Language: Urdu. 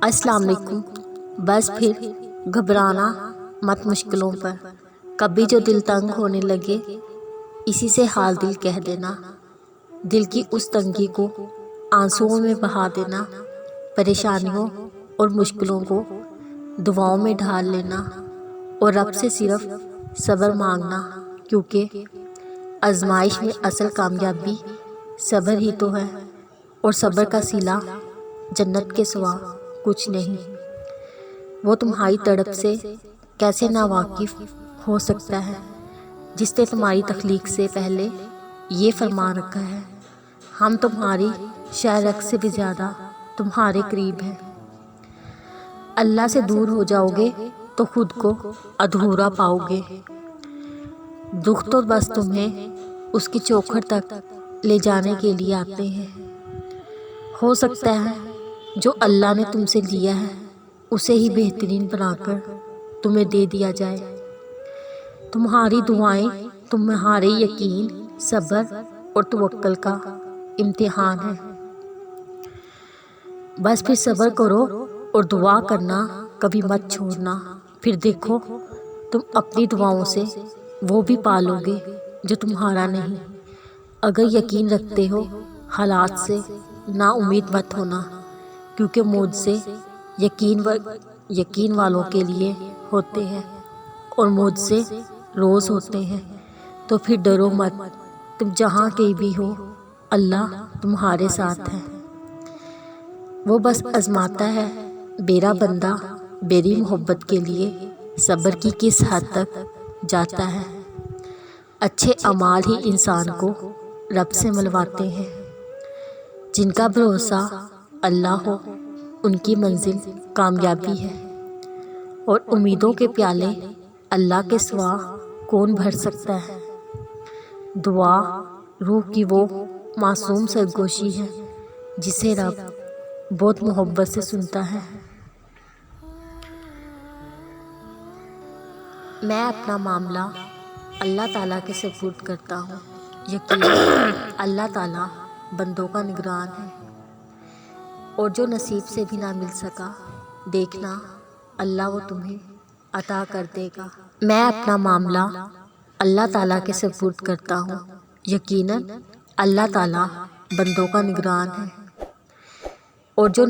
السلام علیکم۔ بس پھر گھبرانا مت مشکلوں پر، کبھی جو دل تنگ ہونے لگے اسی سے حال دل کہہ دینا، دل کی اس تنگی کو آنسوؤں میں بہا دینا، پریشانیوں اور مشکلوں کو دعاؤں میں ڈھال لینا اور رب سے صرف صبر مانگنا، کیونکہ آزمائش میں اصل کامیابی صبر ہی تو ہے، اور صبر کا صلہ جنت کے سوا کچھ نہیں۔ وہ تمہاری تڑپ سے کیسے ناواقف ہو سکتا ہے جس نے تمہاری تخلیق سے پہلے یہ فرمان رکھا ہے، ہم تمہاری شہ رگ سے بھی زیادہ تمہارے قریب ہیں۔ اللہ سے دور ہو جاؤ گے تو خود کو ادھورا پاؤ گے، دکھ تو بس تمہیں اس کی چوکھٹ تک لے جانے کے لیے آتے ہیں۔ ہو سکتا ہے جو اللہ نے تم سے لیا ہے اسے ہی بہترین بنا کر تمہیں دے دیا جائے۔ تمہاری دعائیں تمہارے یقین، صبر اور توکل کا امتحان ہے۔ بس پھر صبر کرو اور دعا کرنا کبھی مت چھوڑنا، پھر دیکھو تم اپنی دعاؤں سے وہ بھی پالو گے جو تمہارا نہیں۔ اگر یقین رکھتے ہو حالات سے نا امید مت ہونا، کیونکہ معجزے یقین والوں کے لیے ہوتے ہیں اور معجزے روز ہوتے ہیں۔ تو پھر ڈرو مت، تم جہاں کہیں بھی ہو اللہ تمہارے ساتھ ہے۔ وہ بس آزماتا ہے میرا بندہ میری محبت کے لیے صبر کی کس حد تک جاتا ہے۔ اچھے اعمال ہی انسان کو رب سے ملواتے ہیں۔ جن کا بھروسہ اللہ ہو ان کی منزل کامیابی ہے، اور امیدوں کے پیالے اللہ کے سوا کون بھر سکتا ہے۔ دعا روح کی وہ معصوم سرگوشی ہے جسے رب بہت محبت سے سنتا ہے۔ میں اپنا معاملہ اللہ تعالیٰ کے سپرد کرتا ہوں، یقیناً اللہ تعالیٰ بندوں کا نگران ہے، اور جو نصیب سے بھی نہ مل سکا دیکھنا اللہ وہ تمہیں عطا کر دے گا۔ میں اپنا معاملہ اللہ تعالیٰ کے سپرد کرتا ہوں، یقیناً اللہ تعالیٰ بندوں کا نگران ہے، اور جو